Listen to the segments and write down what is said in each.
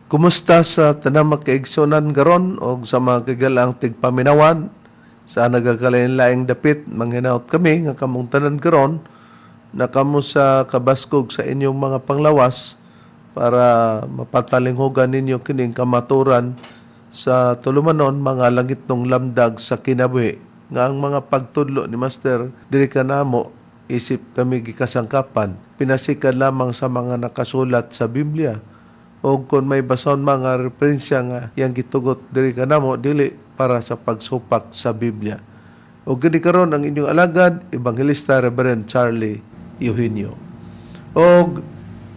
Kumusta sa tanang makaigsunan garon o sa mga kagalang tigpaminawan sa nagakalain-laing dapit manghinaot kami nga kamong tanan garon na kamo sa kabaskog sa inyong mga panglawas para mapatalinghogan ninyo kining kamaturan sa tulumanon mga langitnong lamdag sa kinabuhi nga ang mga pagtudlo ni Master diri kanamo isip kami gikasangkapan pinasikan lamang sa mga nakasulat sa Biblia o kung may bason mga referensya nga yang gitugot diri kanamo dili para sa pagsupak sa Biblia. O gini karon ang inyong alagad Evangelista Reverend Charlie Eugenio. O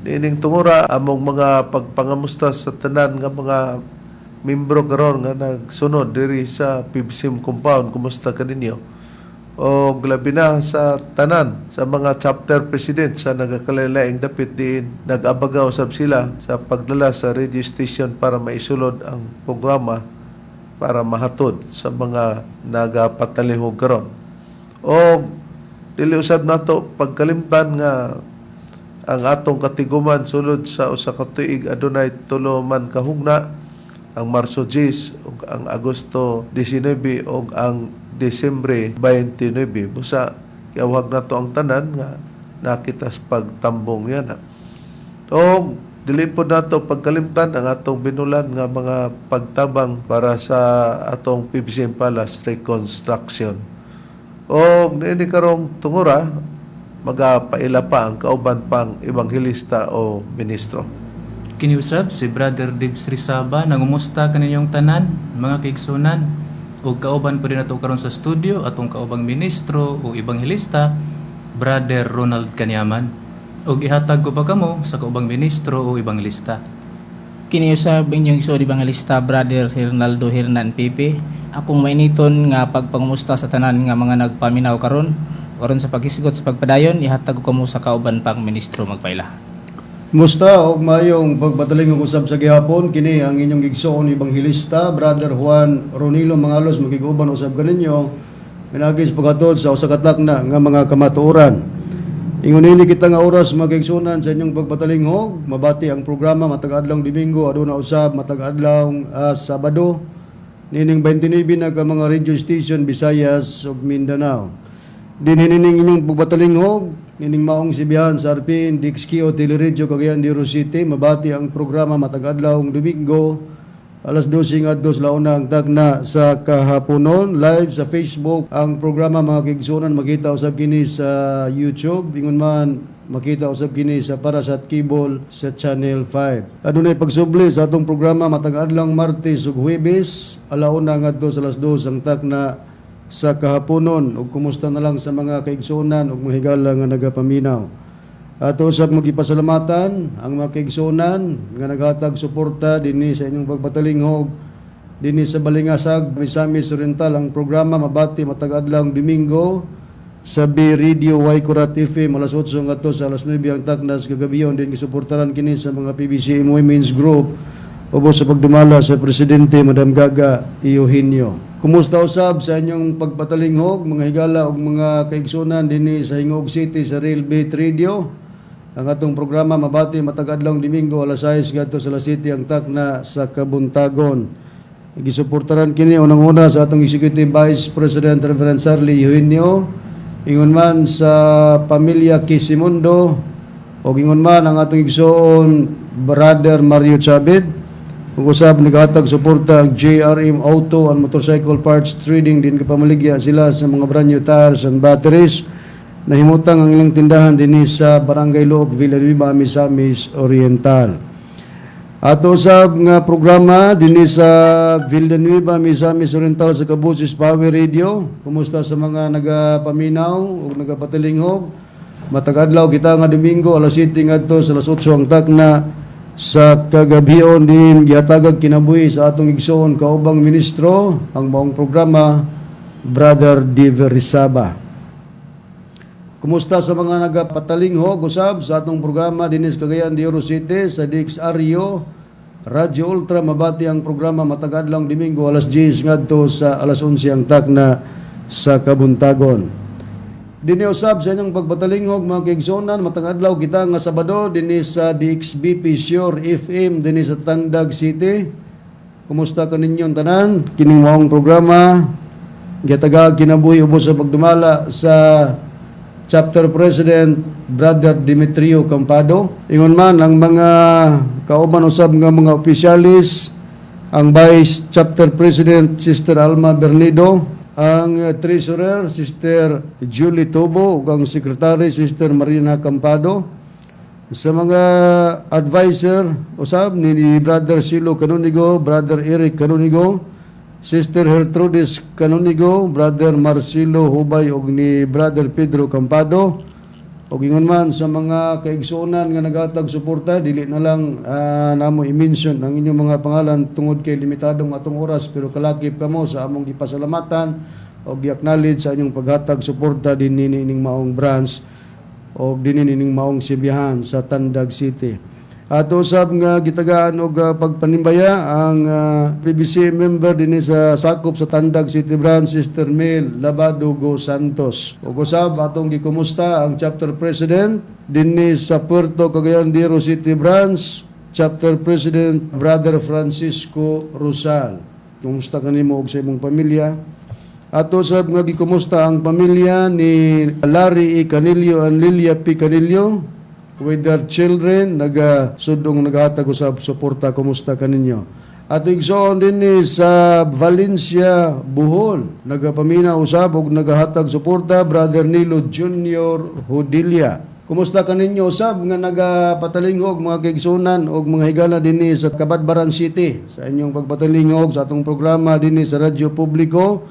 nining tungura among mga pagpangamusta sa tanan nga mga membro karon nga nagsunod diri sa PBCM compound. Kumusta kaninyo? O labi na sa tanan sa mga chapter president sa nagakalain-laing dapit din nag-abagaw sab sila sa pagdala sa radio station para maisulod ang programa para mahatod sa mga nagapatalihog karon. O dili usab nato pagkalimtan nga ang atong katiguman sulod sa usa ka tuig adunay tulo man kahugna, ang Marso 10 ug ang Agosto 19 ug ang Desembre 29. Busa iawhag nato ang tanan nga nakita sa pagtambong yan. O dili po nato pagkalimtan ang atong binulan nga mga pagtabang para sa atong PBCM Palace Reconstruction. O niini karong tungura magapaila pa ang kauban pang ebanghelista o ministro. Kiniusab si Brother Dibs Rizaba, nangumusta kaninyong tanan, mga kaigsunan, o kauban pa rin nato karon sa studio, atong kaubang ministro o ebanghelista, Brother Ronald Kanyaman. O ihatag ko pa kamo sa kaubang ministro o ebanghelista. Kiniusab inyong isod ebanghelista, Brother Hernaldo Hernan Pepe. Akong mainiton nga pagpangumusta sa tanan nga mga nagpaminaw karon, aron sa paghisgot sa pagpadayon, ihatag ko kamo sa kauban pang ministro magpaila. Musta og mayong pagpataling og usab sa gihapon kini ang inyong igsoon ebanghelista Brother Juan Ronilo Mangalos makiguban usab kaninyo pinagis paghatod sa usa ka takna nga mga kamatuoran. Ingon ini kita nga oras magigsunan sa inyong pagpatalinghog mabati ang programa matag adlaw Domingo aduna usab matag adlaw Sabado nining 29 na ka mga radio station Visayas ug Mindanao. Dinhinining inyong pagpatalinghog nining maong sibihan sa RPN Dixkio Teleradyo Cagayan de Oro City mabati ang programa matag adlaw Domingo alas 12 ngadto sa launa ang tagna sa kahaponon live sa Facebook ang programa mga kaigsunan makita usab kini sa YouTube ingon man makita usab kini sa Parasat Cable sa Channel 5. Adunay pagsubli sa atong programa matag adlaw Martes ug Huwebes alauna ngadto sa alas 2 ang tagna sa kahaponon ug kumusta na lang sa mga kaigsunan ug mga higala nga nagapaminaw. Ato usab magipasalamatan ang mga kaigsunan nga naghatag suporta dinhi sa inyong pagpatalinghog dinhi sa Balingasag, Misamis Oriental ang programa mabati matag adlaw Domingo sa B Radio Waikurat FM alas 8 ngadto sa alas 9 ang taknas kagabiyon din gisuportaran kini sa mga PBCM Women's Group ubos sa pagdumala sa Presidente Madam Gaga Eugenio. Kumusta usab sa inyong pagpatalinghog, mga higala ug mga kaigsunan dinhi sa Hingog City sa Real Beat Radio. Ang atong programa mabati matag adlaw Domingo alas 6 ngadto sa alas 7 ang takna sa Kabuntagon. Gisuportaran kini unang-una sa atong Executive Vice President Reverend Charlie Eugenio, ingon man sa pamilya Kisimundo ug ingon man ang atong igsoon Brother Mario Chabit. Kung usab naghatag suporta ang JRM Auto and Motorcycle Parts Trading din kapamaligya sila sa mga brand new tires and batteries na himutang ang ilang tindahan dinhi sa Barangay Look, Villanueva, Misamis Oriental. Ato usab nga programa dinhi sa Villanueva, Misamis Oriental sa Kabusis Power Radio. Kumusta sa mga nagapaminaw ug nagapatalinghog? Matag adlaw kita nga Domingo alas 7 ngadto sa alas 8 ang takna sa kagabion din gihatagag kinabuhi sa atong igsoon kaubang ministro ang maong programa Brother Diver Rizaba. Kumusta sa mga nagapatalinghog usab sa atong programa dinhi sa Cagayan de Oro City sa DXRyo Radio Ultra mabati ang programa matag adlaw Domingo alas 10 ngadto sa alas 11 ang takna sa Kabuntagon. Dini usab sa inyong pagpatalingog mga kaigsunan, matang adlaw kita nga Sabado dinhi sa DXBP Sure FM dinhi sa Tandag City. Kumusta kaninyong tanan? Kining maong programa gitagag kinabuhi ubos sa pagdumala sa Chapter President Brother Demetrio Campado. Ingon man ang mga kauban usab nga mga opisyalis, ang Vice Chapter President Sister Alma Bernido, ang Treasurer Sister Julie Tobo ug ang Secretary Sister Marina Campado. Sa mga advisor usab ni Brother Silo Canonigo, Brother Eric Canonigo, Sister Gertrudis Canonigo, Brother Marcelo Hubay ug ni Brother Pedro Campado. Og ingon man sa mga kaigsuonan nga naghatag suporta, dili na lang namo i-mention ang inyong mga pangalan tungod kay limitadong atong oras, pero kalakip kamo sa among gipasalamatan og gi-acknowledge sa inyong paghatag suporta dinhi ning maong branch og dinhi ning maong simbahan sa Tandag City. Ato usab nga gitagaan og pagpanimbaya ang PBC member dinhi sa sakop sa Tandag City Branch, Sister Mel Labadugo Santos. Ug usab atong gikumusta ang chapter president dinhi sa Puerto Cagayan de Oro City Branch, chapter president Brother Francisco Rosal. Kumusta kanimo og sa imong pamilya? Ato usab nga gikumusta ang pamilya ni Larry E. Canillo and Lilia P. Canillo with their children, nagasudong naghatag usab suporta. Kumusta kaninyo? At igsoon din ni sa Valencia, Bohol, nagapamina usab og nagahatag suporta Brother Nilo Jr. Hodilia. Kumusta kaninyo usab nga nagapatalingog mga kaigsunan og mga higala dinhi sa Cabadbaran City sa inyong pagpatalingog sa atong programa dinhi sa Radyo Publiko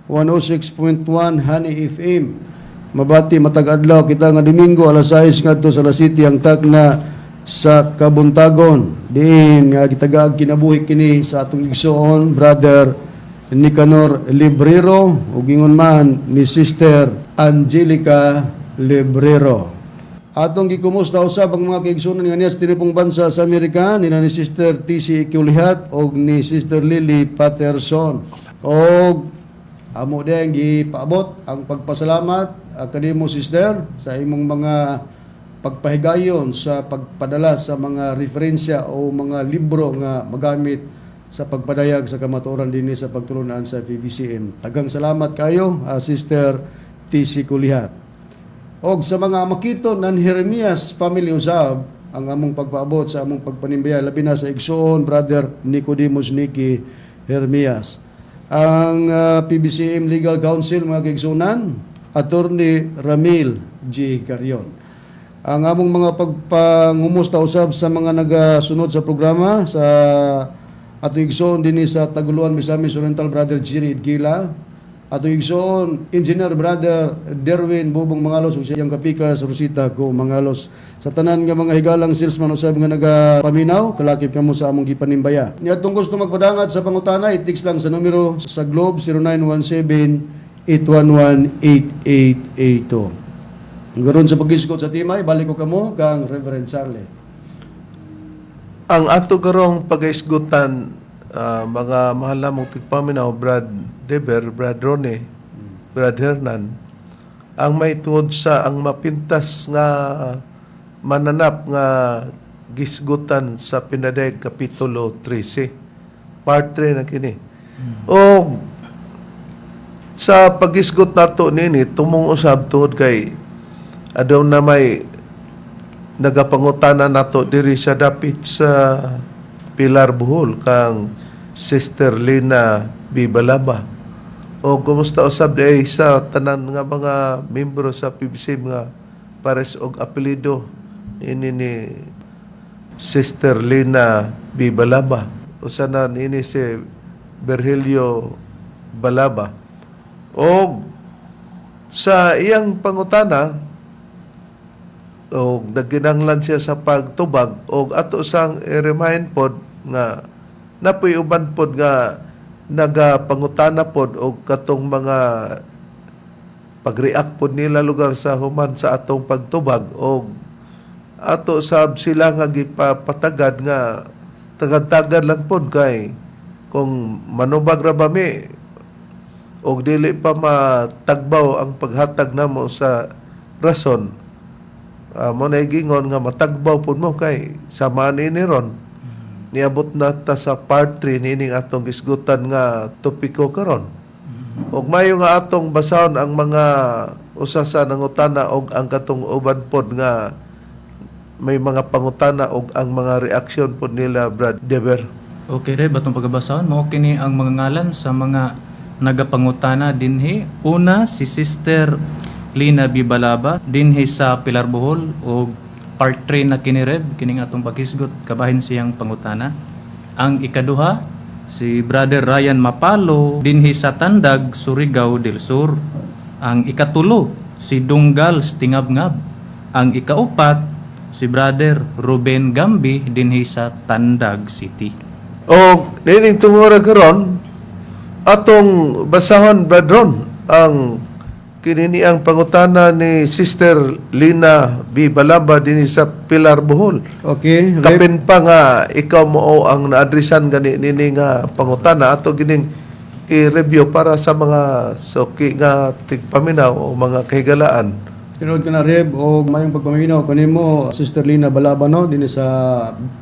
106.1 Honey FM. Mabati matag adlaw kita nga Domingo alas 6 ngadto sa La City ang tagna sa Kabuntagon. Diin nga gitagaag kinabuhi kini sa atong igsoon Brother Nicanor Librero ug ingon man ni Sister Angelica Librero. Atong gikumusta usab ang mga kaigsunan nga niya sa tinipong bansa sa Amerika ni Sister TC Iculihat ug ni Sister Lily Patterson. Og amo din gipaabot ang pagpasalamat kanimo sister sa imong mga pagpahigayon sa pagpadala sa mga referensya o mga libro nga magamit sa pagpadayag sa kamatuoran dinhi sa pagtulunan sa PBCM. Daghang salamat kayo, Sister TC Kulihat. Og sa mga makiton ng Jeremias family usab ang among pagpaabot sa among pagpanimbaya labi na sa igsoon Brother Nicodemus Nicky Jeremias. Ang PBCM Legal Counsel mga kaigsunan, Attorney Ramil G. Carion. Ang among mga pagpangumusta usab sa mga nagasunod sa programa sa atong igsoon dinhi sa Taguluan, Misamis Oriental Brother Jerry Gila, atong igsoon Engineer Brother Derwin Bubong Mangalos ug siyang kapikas Rosita ko Mangalos. Sa tanan nga mga higalang salesman usab nga nagapaminaw, kalakip kamo sa among gipanimbaya. Ni atong gusto magpadangat sa pangutana, i-text lang sa numero sa Globe 0917-811-8882. Ngaron sa pag-isgot sa timay, balik ko kamo kang Reverend Charlie. Ang ato karong pag-isgutan, mga mahal namong tigpaminaw, Brad Deber, Brad Ronnie, Brad Hernan, ang may tungod sa ang mapintas nga mananap nga gisgutan sa Pinadayag Kapitulo 13. Part 3 na kini. O sa pag-isgot nato nini, tumong usab tungod kay adaw na may nagapangutana nato diri sa dapit sa Pilar Bohol kang Sister Lina Bibalaba. O kumusta usab ay sa tanan nga mga membro sa PBC nga pares og apelyido ini ni Sister Lina Bibalaba. Usa na ini si Virgilio Balaba. O sa iyang pangutana o nagkinahanglan siya sa pagtubag o ato sang i-remind pod nga napoy uban pod nga nagapangutana pod o katong mga pag-react pod nila lugar sa human sa atong pagtubag o ato sab sila nga gipapatagad nga tagad-tagad lang pod kay kung manubag ra ba mi o dili pa matagbaw ang paghatag namo sa rason, mo na gingon nga matagbaw pud mo kay sama ni ron. Niabot na ta sa part 3 nining atong gisgutan nga topiko karon. Og mayo nga atong basahon ang mga usa sa nangutana og ang katong uban pod nga may mga pangutana og ang mga reaksyon pod nila, Brad Dever. Okay, Reb, atong pagbasahon, mao kini ang mga ngalan sa mga nagapangutana dinhi. Una, si Sister Lina Bibalaba dinhi sa Pilar Bohol, o part 3 na kini, Reb, kining atong paghisgot, kabahin siyang pangutana. Ang ikaduha, si Brother Ryan Mapalo dinhi sa Tandag, Surigao del Sur. Ang ikatulo, si Dunggal Stingabngab. Ang ikaupat, si Brother Ruben Gambi dinhi sa Tandag City. O nining tungora karon atong basahon, Brad Ron, ang kinini ang pangutana ni Sister Lina Bibalaba dinhi sa Pilar Bohol. Okay, Reb. Kapin pa nga ikaw mo ang naadresan gani nini nga pangutana ato gining i-review para sa mga suki nga tigpaminaw o mga kahigalaan. Tinood ka na, Reb, o mayong pagpaminaw kanimo, Sister Lina Balabano din sa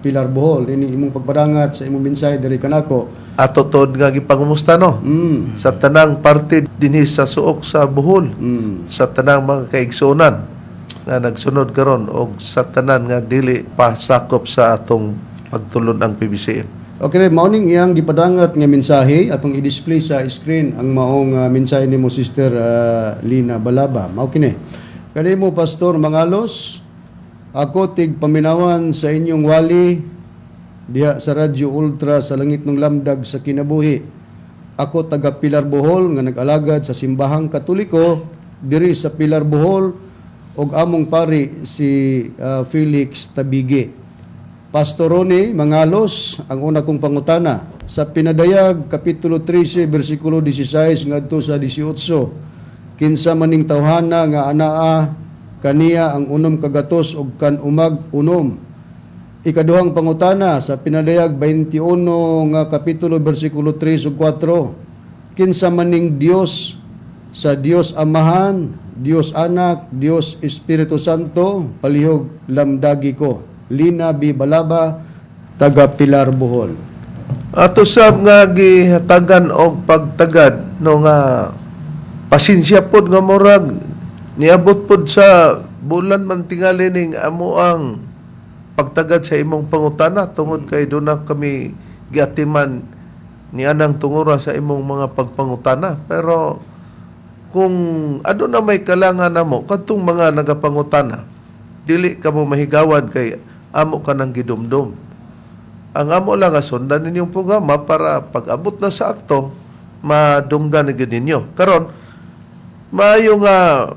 Pilar Bohol, ini imong pagpadangat sa imong minsay diri kanako. Ato tod nga gipangumusta no sa tanang parte dinhi sa suok sa Bohol, sa tanang mga kaigsunan nga nagsunod karon og sa tanan nga dili pa sakop sa atong pagtulon ang PBCM. Okay, Reb, mauning iyang gipadangat nga mensahe atong i-display sa screen ang maong mensahe nimo, Sister Lina Balaba. Mao kini. Kanimo, Pastor Mangalos, ako tig paminawan sa inyong wali diha sa Radyo Ultra sa langit ng lamdag sa kinabuhi. Ako taga Pilar Bohol nga nag-alagad sa simbahang Katoliko diri sa Pilar Bohol, og among pari si Felix Tabige. Pastor Ronnie Mangalos, ang una kong pangutana sa Pinadayag kapitulo 13 bersikulo 16 ngadto sa 18. Kinsa maning tawhana nga anaa kaniya ang unom kagatos og kan umag unom. Ikaduhang pangutana sa Pinadayag 21 nga kapitulo bersikulo 3 ug 4. Kinsa maning Dios sa Dios Amahan, Dios Anak, Dios Espiritu Santo, palihog lamdagi ko. Lina Bibalaba, taga Pilar Bohol. Ato sab nga gihatagan og pagtagad no nga pasensya pod nga murag niabot pod sa bulan man tingali ning amo ang pagtagad sa imong pangutana tungod kay do na kami giatiman ni anang tungura sa imong mga pagpangutana. Pero kung ano na may kalangan namo kadtong mga nagapangutana, dili ka mo mahigawan kay amo ka nang gidumdum. Ang amo lang nga sundan ninyong programa para pag-abot na sa akto madunggan na gid ninyo. Karon maayo nga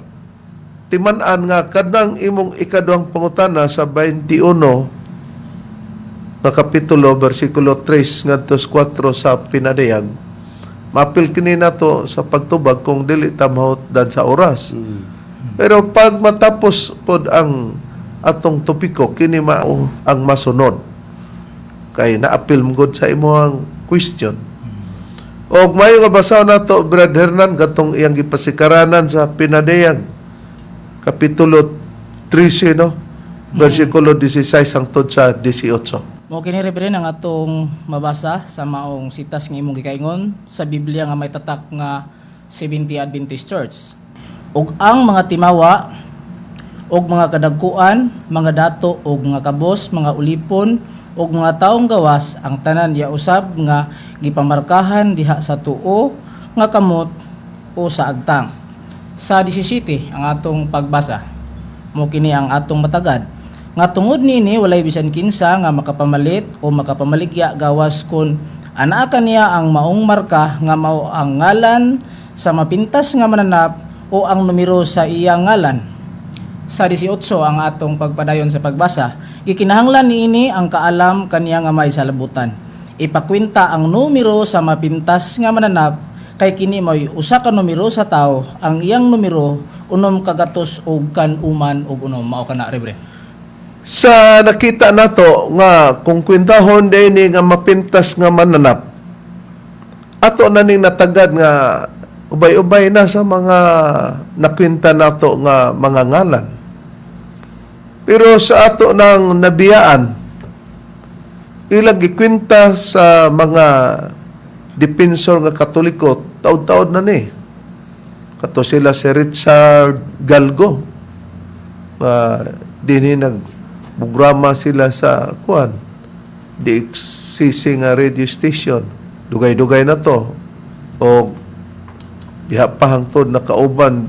timan-an nga kadang imong ikaduhang pangutana sa 21 na kapitulo bersikulo 3 ngadto 4 sa Pinadayag, mapil kini nato sa pagtubag kung dili tamahot dan sa oras. Pero pag matapos pod ang atong topiko kini mao ang masunod kay naapil mgod sa imong question. Og mayo nga basaw nato, Brad Hernan, gatong iyang gipasikaranan sa Pinadayag kapitulo 13 no, bersikulo 16 hangtod sa 18. Mo kini Reb, ang atong mabasa sa maong sitas nga imong gikaingon sa Biblia nga may tatak nga Seventh-day Adventist Church. Og ang mga timawa og mga kadagkuan, mga dato og mga kabos, mga ulipon og mga taong gawas ang tanan ya usab nga gipamarkahan diha sa tuo nga kamot o sa agtang. Sa 17 ang atong pagbasa, mo kini ang atong matagad nga tungod nini walay bisan kinsa nga makapamalit o makapamaligya gawas kun anaa kaniya ang maong marka nga mao ang ngalan sa mapintas nga mananap o ang numero sa iyang ngalan. Sa 18 ang atong pagpadayon sa pagbasa, gikinahanglan niini ang kaalam kaniya nga may salabutan. Ipakwenta ang numero sa mapintas nga mananap kay kini may usa ka numero sa tao, ang iyang numero unom kagatos og kan uman og unom. Mao kana, Rebre. Sa nakita nato nga kung kwentahon din nga mapintas nga mananap, ato na ning natagad nga ubay-ubay na sa mga nakwinta nato nga mga ngalan. Pero sa ato ng nabiyaan, ilang gikwinta sa mga dipensor nga Katoliko, taod-taod na ni. Kato sila si Richard Galgo. Dinhi nagprograma sila sa kuan DXCC nga radio station. Dugay-dugay na to. O diha pa hangtod nakauban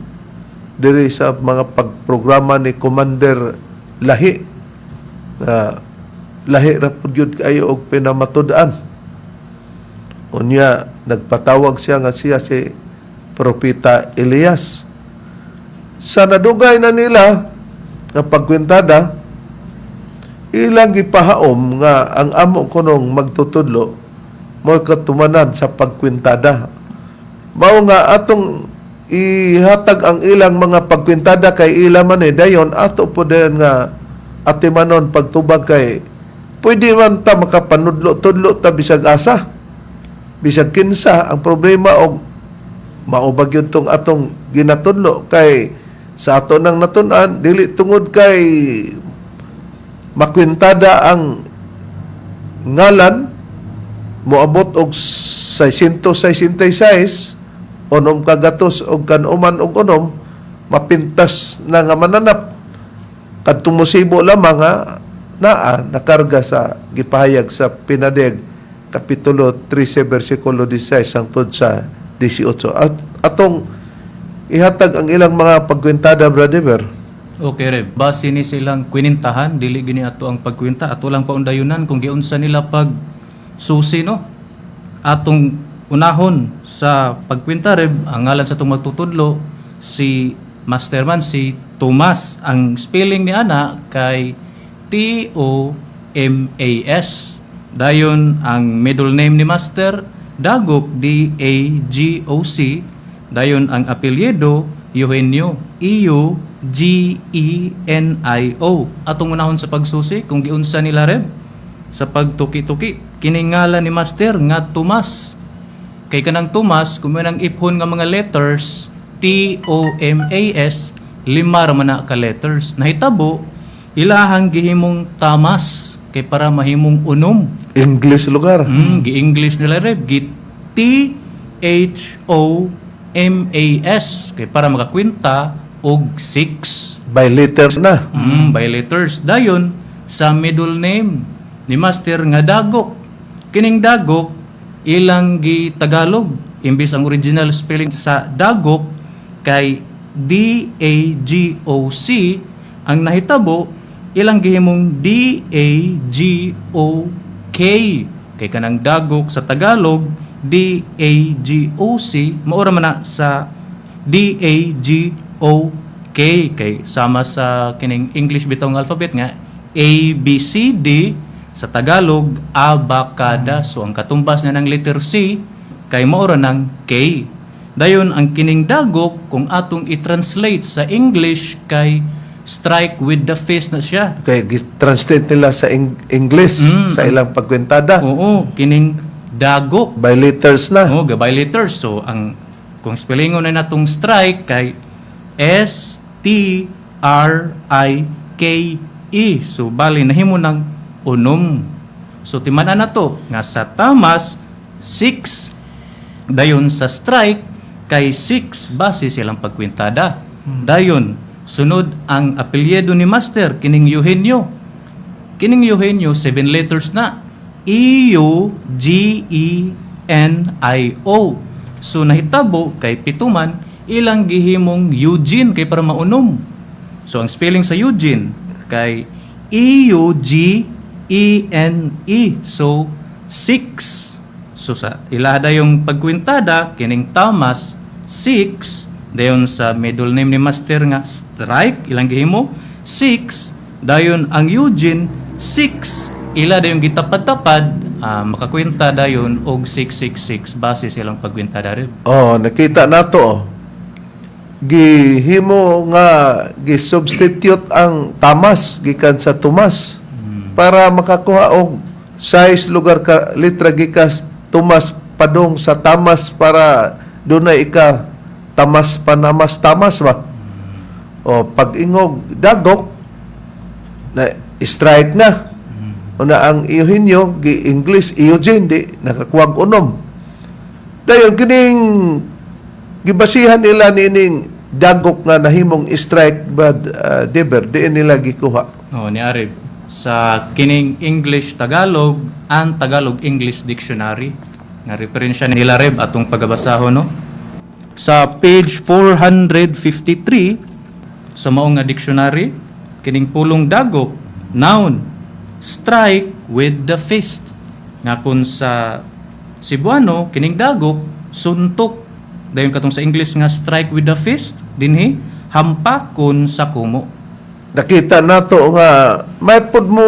diri sa mga pagprograma ni Commander Lahi. Lahi ra pud yun kayo og pinamatud-an. Unya nagpatawag siya nga siya si Propeta Elias. Sa nadugay na nila nga pagkwintada, ilang gipahaom nga ang amo kunong magtutudlo mo katumanan sa pagkwintada. Mao nga atong ihatag ang ilang mga pagkwintada kay ila man dayon ato po din nga atimanon pagtubag kay pwede man ta makapanudlo-tudlo ta bisag asa. Bisag kinsa ang problema og maubag yun tong atong ginatudlo kay sa ato nang natun-an dili tungod kay makwintada ang ngalan moabot og 666 unom kagatos og kanuman og unom mapintas na nga mananap kadtong musibo lamang nga naa nakarga sa gipahayag sa pinadeg kapitulo 13 bersikulo 16 hangtod sa 18 at atong ihatag ang ilang mga pagkwintada, brother. Okay, Reb. Base ni silang kwinintahan, dili gini ato ang pagkwinta. Ato lang paundayunan kung giunsa nila pag susi, no? Atong unahon sa pagkwinta, Reb, ang ngalan sa itong magtutudlo, si Masterman, si Tomas. Ang spelling ni Ana kay T-O-M-A-S. Dayon, ang middle name ni Master, Dagok, D-A-G-O-C. Dayon, ang apelyido, Eugenio, E-U-G-E-N-I-O. Atong unahon sa pagsusi, kung giunsa nila, Reb, sa pagtuki-tuki, kiningala ni Master nga Tomas. Kay kanang Tomas, kung may nang iphon nga mga letters, T-O-M-A-S, 5 man na ka letters. Nahitabo, ilahang gihimong Tamas, kay para mahimong unom. English lugar. Gi-English nila, Reb, T-H-O-M-A-S, kay para makakwinta og 6. By letters na. By letters. Dayon, sa middle name ni Master nga Dagok. Kining Dagok, ilang gi Tagalog. Imbis ang original spelling sa Dagok kay D-A-G-O-C, ang nahitabo, ilang gihimong D-A-G-O-K. Kay kanang Dagok sa Tagalog, D-A-G-O-C, maura man na sa D-A-G-O-K. Kay sama sa kining English bitong alphabet nga, A-B-C-D, sa Tagalog, abakada. So, ang katumbas na ng letter C, kay maura ng K. Dayon, ang kining Dagok, kung atong i-translate sa English, kay strike with the fist na siya. Okay, translate nila sa English sa ilang pagkwentada. Oo, kining Dagok. By letters na. Oo, gabay letters. So, kung spellingon na natong strike, kay S-T-R-I-K-E. So, bali, nahimo ng unom. So, timanan na to, nga sa Tamas, 6. Dayon sa strike, kay 6 base silang pagkwintada. Dayon, sunod ang apelyido ni Master, kining Eugenio. Kining Eugenio, 7 letters na. E-U-G-E-N-I-O. So, nahitabo kay pituman, ilang gihimong Eugene kay para maunom. So, ang spelling sa Eugene, kay E-U-G-E-N-E. So, 6. So, sa ilada yung pagkwintada, kining Thomas, 6. Dayon sa middle name ni Master nga strike, ilang gihimo? 6. Dayon ang Eugene, 6. Ila dayon gitapad-tapad, makakwinta dayon og 666 base silang pagkwintada rin. Oh, nakita nato. Oh. Gihimo nga gi-substitute ang Tamas gikan sa Tomas para makakuha og size lugar ka litra gikas Tomas padong sa Tamas para dunay ika tamas panamas tamas ba. O pag ingog dagok na strike na. Una ang iyohin nyo, gi-English, iyojen, di, nakakuwag unom. Dayon, kining gibasihan nila nining dagok nga nahimong strike bad deber, di nila gikuha. Oh, ni Arib. Sa kining English Tagalog and Tagalog English Dictionary nga referensya nila Reb atong pagbabasahon no. Sa page 453 sa maong nga dictionary, kining pulong dagok, noun, strike with the fist. Nga kun sa Cebuano, kining dagok, suntok. Dayon katong sa English nga strike with the fist, dinhi, hampakon sa kumo. Nakita nato nga may pod mo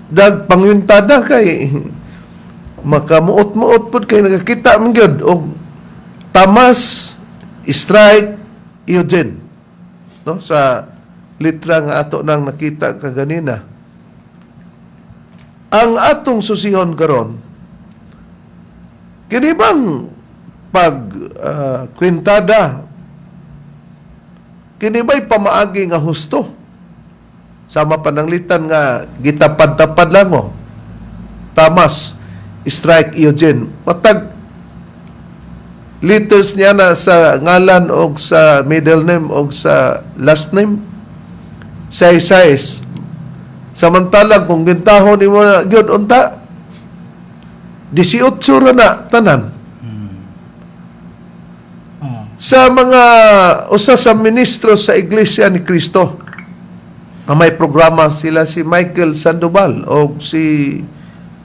dag pangyuntada kay makamuot-muot pod kay nakakita man gyud og tamas strike iyogen no sa litra nga ato nang nakita kaganina. Ang atong susihon karon kini bang pag kwintada kini ba'y pamaagi nga husto? Sama pananglitan nga gitapad-tapad lang o. Tamas, strike, iyogen. Matag letters niya na sa ngalan o sa middle name o sa last name. Size. Samantalang kung gintahon ni mo na yun, unta, 18 ra na, tanan. Sa mga usa sa ministro sa Iglesia ni Cristo, may programa sila si Michael Sandoval o si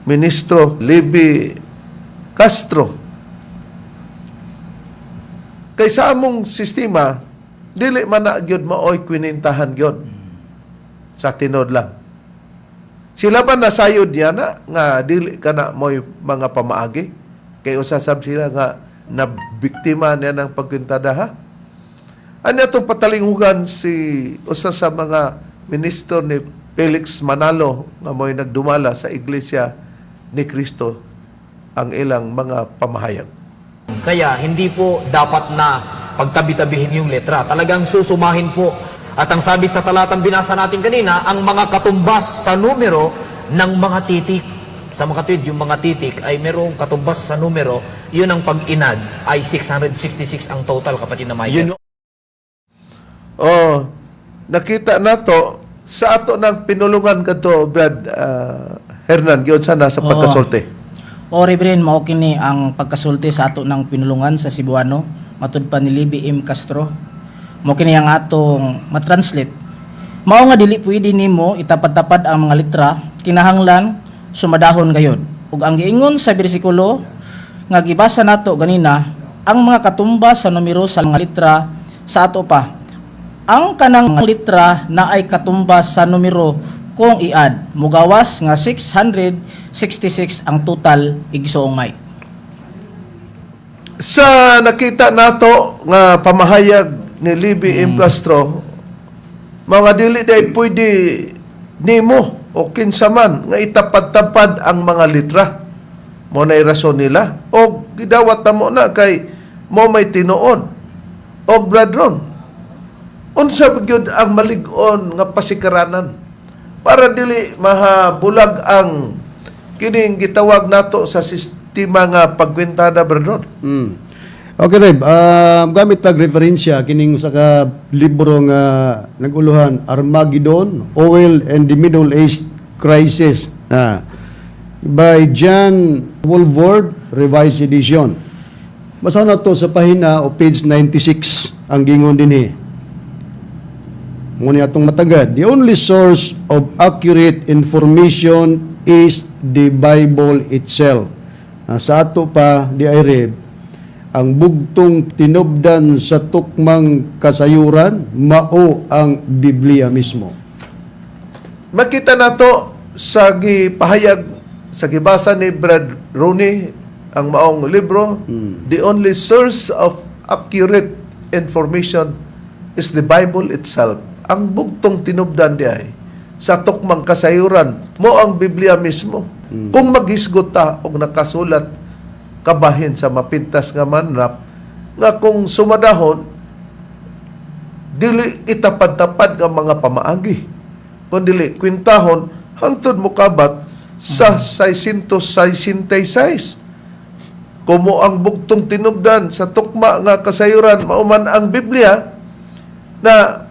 Ministro Libby Castro. Kay sa among sistema, dili man na gyud maoy kwinintahan gyud sa tinod lang. Sila ba nasayod niya na nga dili ka na mo'y mga pamaagi? Kay usasab sila nga na biktima niya ng pagkwintada ha? Ano itong patalingugan si usa sa mga ministro ni Felix Manalo nga mo'y nagdumala sa Iglesia ni Cristo ang ilang mga pamahayag. Kaya hindi po dapat na pagtabi-tabihin yung letra. Talagang susumahin po. At ang sabi sa talatang binasa natin kanina, ang mga katumbas sa numero ng mga titik. Sa mga kapatid, yung mga titik ay merong katumbas sa numero, yun ang pag-inad ay 666 ang total, kapatid na Michael. Oh, nakita nato sa ato ng pinulungan kadto Brad Hernan gyud sana sa pagkasulti. O Rebren, mao kini ang pagkasulti sa ato ng pinulungan sa Cebuano, matud pa ni Libby M. Castro. Mao kini ang atong matranslate. Mao nga dili pwede nimo itapad-tapad ang mga litra, kinahanglan sumadahon gayud. Ug ang giingon sa bersikulo nga gibasa nato ganina, ang mga katumbas sa numero sa mga litra sa ato pa. Ang kanang mga litra na ay katumbas sa numero kung iad, mugawas nga 666 ang total igsoong may. Sa nakita nato nga pamahayag ni Libby M. Castro, mga dili day pwede nimo o kinsaman nga itapad-tapad ang mga litra. Mo na rason nila. O gidawat na mo na kay mo may tinuod. O bradron. Unsa gyud ang malig-on nga pasikaranan para dili mahabulag ang kining gitawag nato sa sistema nga pagkwentada bradron. Okay, Reb. Gamit tag referensya kining sa ka libro nga naguluhan, Armageddon, Oil and the Middle East Crisis, by John Woolworth, Revised Edition. Basa na to sa pahina o page 96 ang gingon dinhi. Muna atong matagad. The only source of accurate information is the Bible itself. Sa ato pa, di ay Reb, ang bugtong tinubdan sa tukmang kasayuran, mao ang Biblia mismo. Makita nato sa gipahayag sa gibasa ni Brad Rooney ang maong libro, the only source of accurate information is the Bible itself. Ang bugtong tinubdan di ay sa tukmang kasayuran, mo ang Biblia mismo. Kung maghisgot ta og nakasulat kabahin sa mapintas nga manrap nga kung sumadahon dili itapad-tapad nga mga pamaagi, kundi kwintahon hangtod mokabat sa 666. Kumo ang bugtong tinubdan sa tukma nga kasayuran mauman ang Biblia na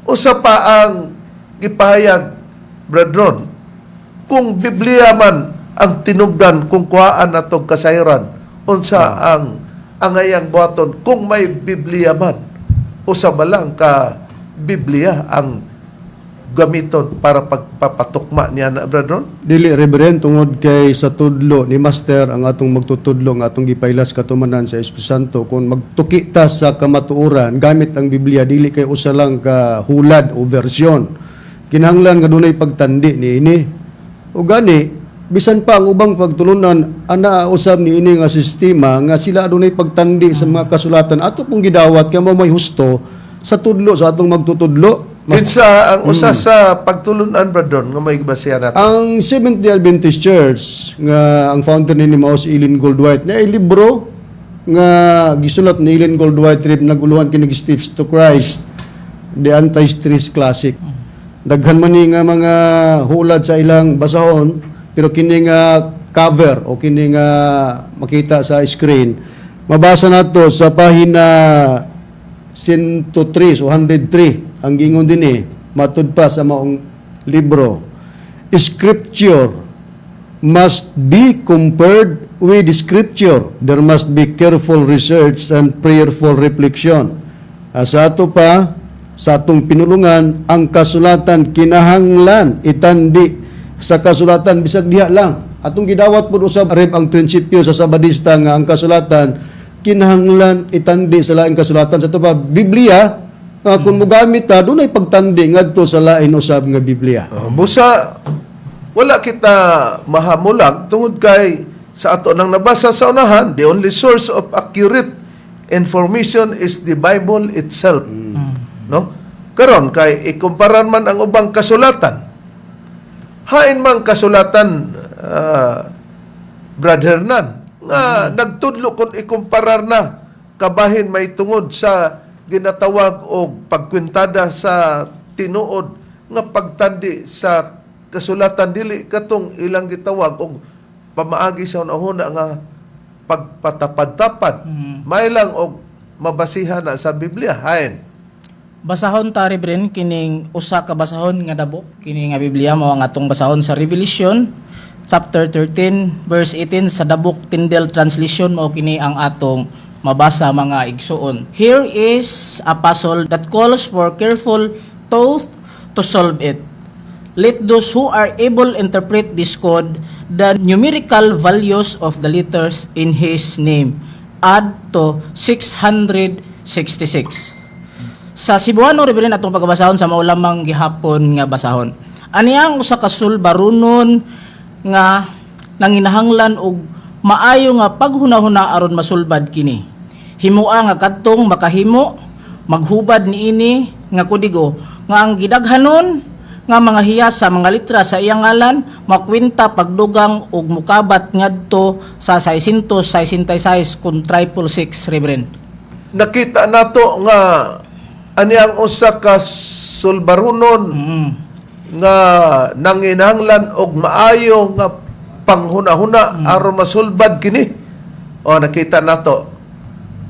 usa pa ang gipahayag, brethren, kung Biblia man ang tinubdan kung kuhaan atong kasayuran, unsa ang angayang buhaton kung may Biblia man, usa ba lang ka Biblia ang gamiton para pagpapatukma niya na, brethren? Dili, Reverend, tungod kay sa tudlo ni Master ang atong magtutudlo nga atong gipailas katumanan sa Espiritu Santo, kung magtuki ta sa kamatuoran gamit ang Biblia, dili kay usa lang ka hulad o versyon. Kinahanglan nga dunay pagtandi niini. O gani, bisan pa ang ubang pagtulunan, ana usab niini nga sistema nga sila adunay pagtandi sa mga kasulatan. Ato pong gidawat kay mao may husto sa tudlo sa atong magtutudlo. Kinsa ang usa sa pagtulunan, brethren, nga may basihan natin? Ang Seventh-day Adventist Church nga ang founder ni Maus Ellen Goldwhite na libro nga gisulat ni Ellen Goldwhite rib naguluhan kining Steps to Christ, The Anti-Stress Classic. Daghan man ni nga mga hulad sa ilang basahon, pero kini nga cover o kini nga makita sa screen, mabasa nato sa pahina 103 o 103 ang gingon dinhi matud pa sa maong libro. Scripture must be compared with Scripture. There must be careful research and prayerful reflection. Sa ato pa, sa atong pinulungan, ang kasulatan kinahanglan itandi sa kasulatan bisag diha lang. Atong gidawat pud usab rib ang prinsipyo sa Sabadista nga ang kasulatan kinahanglan itandi sa laing kasulatan. Sa ato pa, Biblia, kung mogamit ta, dunay pagtandi ngadto sa lain usab nga Biblia. Busa, wala kita mahamulag tungod kay sa ato nang nabasa sa unahan, the only source of accurate information is the Bible itself. No? Karon kay ikumparan man ang ubang kasulatan. Hain mang kasulatan, Brother Hernan, nga nagtudlo kung ikumparar na kabahin may tungod sa ginatawag o pagkwintada sa tinuod nga pagtandi sa kasulatan, dili katong ilang gitawag og pamaagi sa unahuna nga pagpatapad-tapad. May lang og mabasihan na sa Biblia. Hain. Basahon ta Reverend kining usa ka basahon nga dabok kini nga Biblia mao ang atong basahon sa Revelation chapter 13 verse 18 sa dabok Tyndale translation mao kini ang atong mabasa mga igsuon. Here is a puzzle that calls for careful thought to solve it. Let those who are able interpret this code the numerical values of the letters in His name. Add to 666. Sa Cebuano Reverend atong pagbasahon sa maulamang gihapon nga basahon. Ani ang usa ka sulbarunon nga nanginahanglan og maayo nga paghunahuna aron masulbad kini. Himua nga kadtong makahimo maghubad niini nga kodigo nga ang gidaghanon nga mga hiyas sa mga litra sa iyang ngalan makwenta pagdugang og mukabat ngadto sa 666 kun 666 Reverend. Nakita nato nga ani ang usa ka sulbarunon nga nanginahanglan og maayo nga panghuna-huna aron masulbad kini. O nakita nato.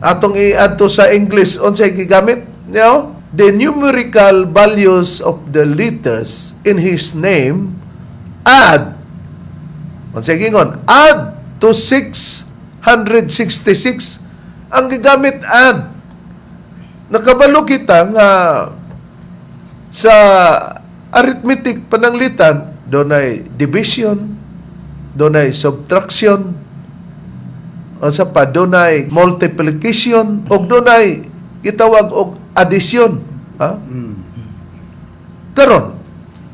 Atong i-adto sa English unsay gigamit? No? The numerical values of the letters in His name add. Unsay gingon? Add to 666. Ang gigamit add. Nakabalo kita nga sa arithmetic pananglitan, dunay division, dunay subtraction, o sa pa dunay multiplication, o dunay gitawag og addition. Ha? Karon,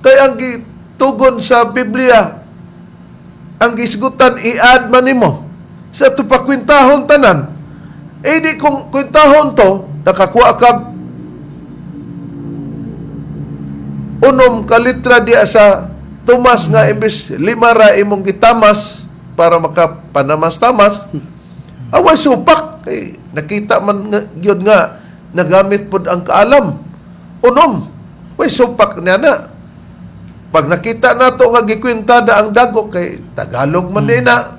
kay ang gitugon sa Biblia, ang gisgutan i-add man nimo sa tupakwintahon tanan. Di kung kwintahon to, nakakuha kag unom ka litra diya sa tumas nga imbis 5 ra imong gitamas para makapanamas-tamas, away supak. kay nakita man yun nga nagamit pod ang kaalam. Unom, way supak niya na. Pag nakita nato nga gikwintada ang dago kay Tagalog man din na.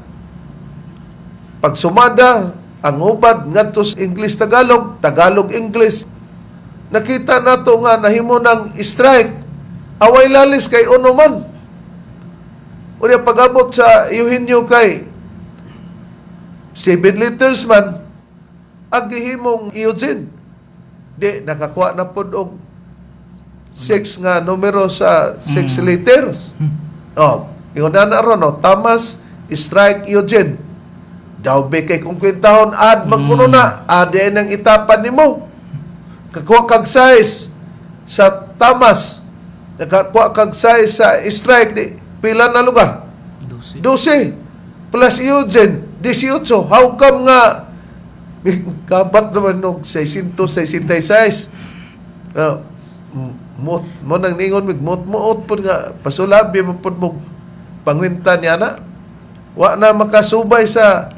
Pag sumada ang hubad ngadto sa English Tagalog, Tagalog English. Nakita nato nga nahimo ng strike. Away lalis kay uno man. Unya pag-abot sa Eugenio kay 7 letters man ang gihimong Eugene. Di nakakuha na pod og 6 nga numero sa 6 letters. Oh, ingon na ron, no? Thomas strike Eugene. Daw be kay kung kwentahon ad magkuno na ade nang itapan nimo. Kakuha kag size sa Thomas. Nakakuha kag size sa strike di pila na lugar? 12 plus Eugene 18. How come nga kabat naman ng 666? Mo nang ningon mot po nga pasulabi mo po mo pangwinta niya na. Wa na makasubay sa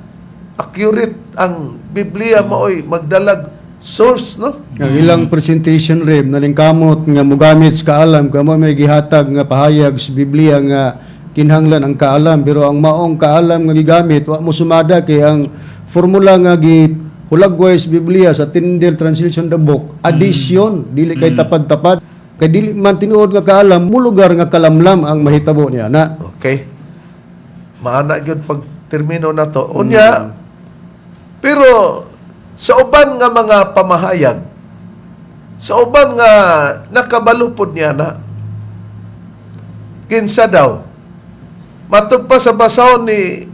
accurate ang Biblia maoy magdalag source, no? Ang ilang presentation rib nalingkamot nga mogamit sa kaalam kamo may gihatag nga pahayag sa Biblia nga kinahanglan ang kaalam pero ang maong kaalam nga gigamit wa mo sumada kay ang formula nga hulagway sa Biblia sa Tyndale Translation the Book addition dili kay tapad-tapad kay dili man tinuod nga kaalam mo lugar nga kalamlam ang mahitabo niya na. Okay. Maana gyud pag termino na to. Unya, pero sa uban nga mga pamahayag, sa uban nga nakabalupod niya na, kinsa daw, matod pa sa basahon ni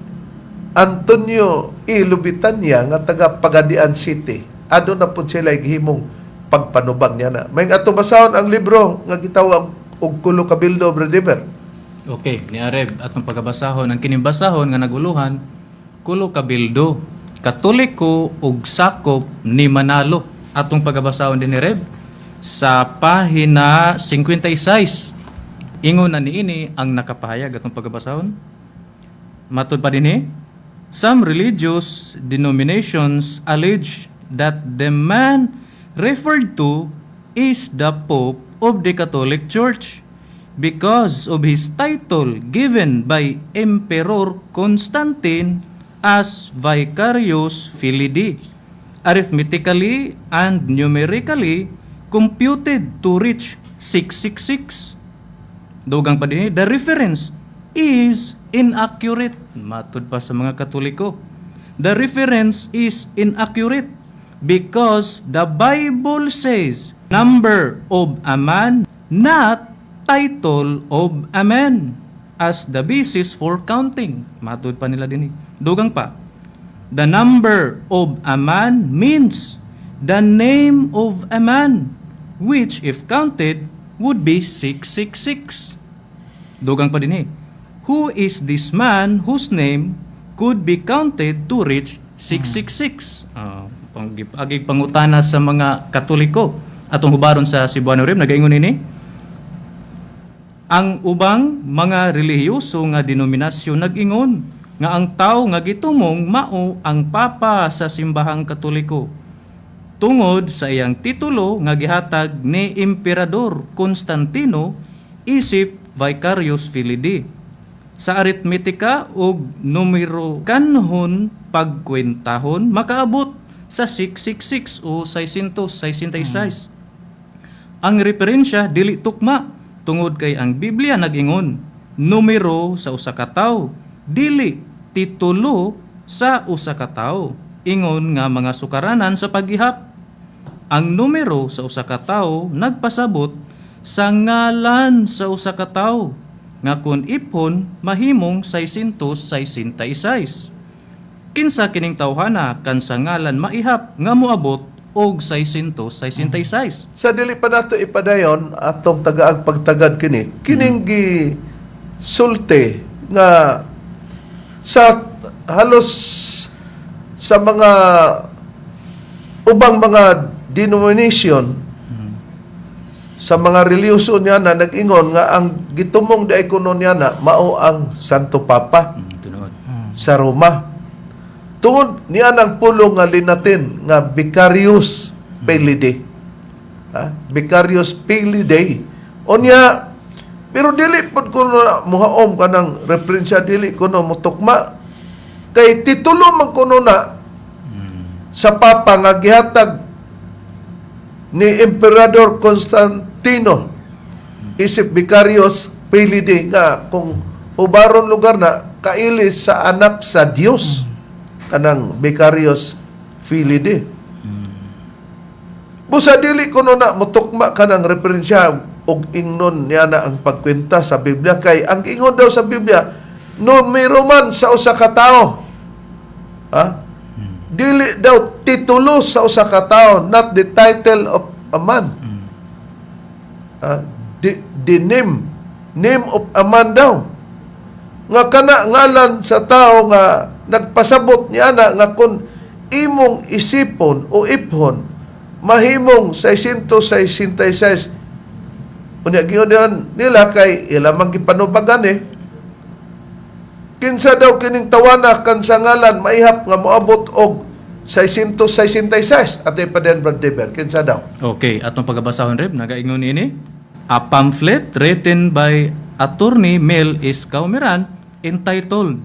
Antonio E. Lubitania nga taga Pagadian City, ado na po sila gihimong pagpanubang niya na. May nga basahon ang libro nga gitawag og Kulo Kabildo, Bradiver. Okay, ni Areb atong pagabasahon ang kinibasahon nga naguluhan Kulo Kabildo Katoliko ug sakop ni Manalo atong pagabasahon din ni Reb sa pahina 56. Ingon na niini ang nakapahayag atong pagabasahon. Matud pa dinhi, some religious denominations allege that the man referred to is the Pope of the Catholic Church because of his title given by Emperor Constantine as Vicarius Filii, arithmetically and numerically computed to reach 666. Dugang pa din, the reference is inaccurate. Matud pa sa mga Katoliko. The reference is inaccurate because the Bible says number of a man, not title of a man as the basis for counting. Matud pa nila din. Dugang pa. The number of a man means the name of a man, which if counted would be 666. Dugang pa din. Who is this man whose name could be counted to reach 666? Agig pangutana sa mga Katoliko atong hubaron sa Cebuano Rim nagaingon ini. Ang ubang mga relihiyoso nga denominasyon nag-ingon nga ang tao nga gitumong mao ang papa sa simbahang Katoliko tungod sa iyang titulo nga gihatag ni Emperador Constantino isip Vicarius Filii. Sa aritmetika ug numero kanhon pagkwentahon makaabot sa 666 o 666. Ang referensya dili tukma tungod kay ang Biblia nag-ingon numero sa usa ka tawo dili titulo sa usa ka tawo. Ingon nga mga sukaranan sa paghihap. Ang numero sa usa ka tawo nagpasabot sa ngalan sa usa ka tawo nga kun iphon mahimong 666. Kinsa kining tawhana kan sa ngalan maihap nga moabot og 666. Sa dili pa nato ipadayon atong tagaag pagtagad kining gi sulti nga sa halos sa mga ubang mga denomination sa mga relihiyoso niya na nag-ingon nga ang gitumong daikonon niya na mao ang Santo Papa Tinuod. sa Roma. tungod niya ng pulong nga linatin nga Vicarius Pelide. Vicarius Pelide. Onya, pero dili pod ko na muhaom ka ng referensya, dili ko na mutukma. Kay titulo man kuno na sa Papa nga gihatag ni Emperador Constantino isip Vicarius Pelide nga kung ubaron lugar na kailis sa anak sa Dios kanang Vicarius Pelide. Busa dili kuno na mutukma kanang referensya og ingnon niya na ang pagkwenta sa Biblia kay ang ingon daw sa Biblia numero man sa usa ka tawo. Dili daw titulo sa usa ka tawo, not the title of a man. The name of a man daw. Nga kana ngalan sa tao nga nagpasabot niya na nga kun imong isipon o iphon mahimong 666 unya giyon nila kay ilamang gipanubagan kinsa daw kining tawana kan sa ngalan maihap nga moabot og 666 atay pa den Brad kinsa daw. Okay, atong pagabasahon Reb, nagaingon ini. A pamphlet written by Attorney Mel S. Caumiran entitled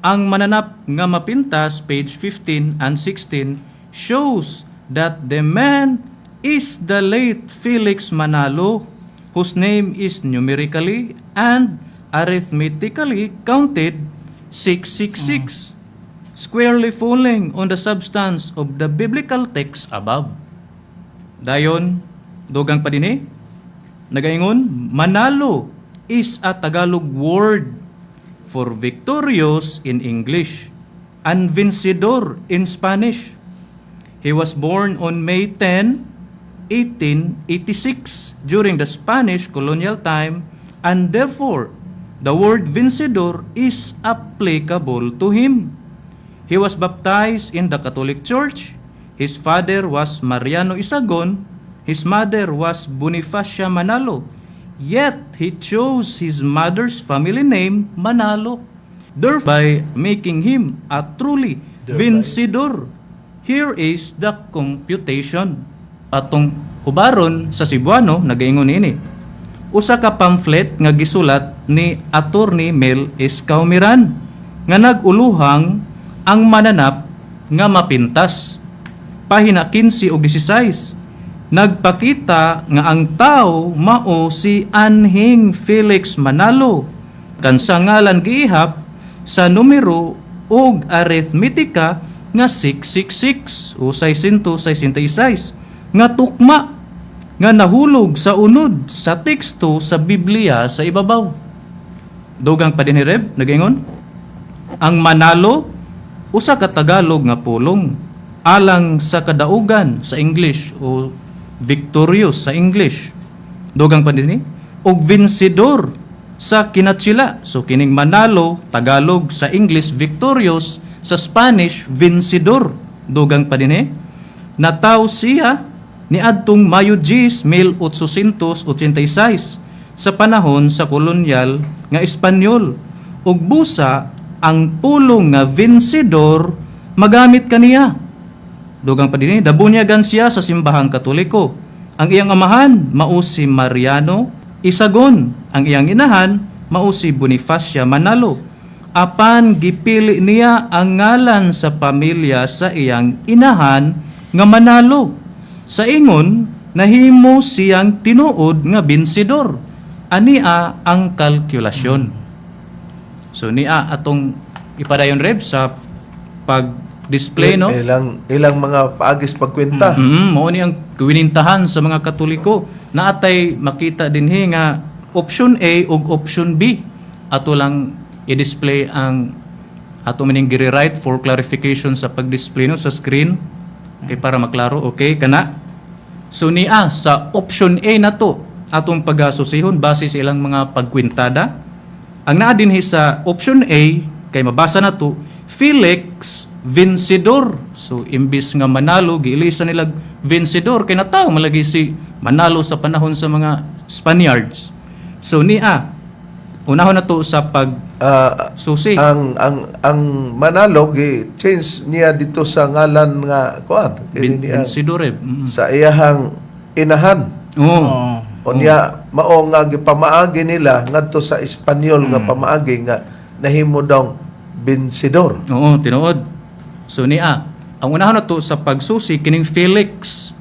Ang Mananap nga Mapintas, page 15 and 16, shows that the man is the late Felix Manalo, whose name is numerically and arithmetically counted 666, squarely falling on the substance of the biblical text above. Dayon, dugang pa dinhi, nagaingon, Manalo is a Tagalog word for victorious in English and vencedor in Spanish. He was born on May 10, 1886 during the Spanish colonial time, and therefore the word vencedor is applicable to him. He was baptized in the Catholic Church. His father was Mariano Isagon. His mother was Bonifacia Manalo. Yet he chose his mother's family name Manalo, thereby making him a truly vencedor. Here is the computation. Atong hubaron sa Cebuano nagaingon ini. Usa ka pamphlet nga gisulat ni Attorney Mel S. Caumiran nga naguluhang ang mananap nga mapintas. Pahina 15 o 16. Nagpakita nga ang tao mao si Anhing Felix Manalo kansa ngalan giihap sa numero ug arithmetika nga 666 o 666 nga tukma nga nahulog sa unod sa teksto sa Biblia sa ibabaw. Dugang pa din ni Reb, nagaingon, ang Manalo usa ka Tagalog nga pulong alang sa kadaugan sa English o victorious sa English. Dugang pa din ni og vencedor sa kinatsila. So kining Manalo Tagalog sa English victorious, sa Spanish vencedor. Dugang pa din ni nataw siya ni adtong Mayo 10, 1886 sa panahon sa kolonyal nga Espanyol. Ug busa ang pulong nga vencedor magamit kaniya. Dugang pa dinhi dabunyagan siya sa simbahang Katoliko. Ang iyang amahan mao si Mariano Isagon, ang iyang inahan mao si Bonifacia Manalo. Apan gipili niya ang ngalan sa pamilya sa iyang inahan nga Manalo. Sa ingon nahimo siyang tinuod nga vencedor. Ania ang kalkulasyon. So niya atong ipadayon Reb sa pag-display no. Ilang mga paagis pagkwenta. Mao ni ang kiwinintahan sa mga Katoliko na atay makita dinhi nga option A ug option B. Ato lang i-display ang ato maning gi-write for clarification sa pag-display no sa screen. Okay, para maklaro. Okay, kana. So niya sa option A na to atong pag-asosihon base sa ilang mga pagkwintada. Ang naa dinhi sa option A kay mabasa na to Felix Vencedor. So imbis nga Manalo giilisa nila Vencedor kay nataw malagi si Manalo sa panahon sa mga Spaniards. So niya unahon na to sa Susi. ang Manalo gi-change niya dito sa ngalan nga kuan kini niya Binsidore. sa iyahang inahan. Oo. Unya mao nga gipamaagi nila ngadto sa Espanyol nga pamaagi nga nahimo daw Bensidor. Oo, tinuod. So niya, ang unahon na to sa pagsusi kining Felix.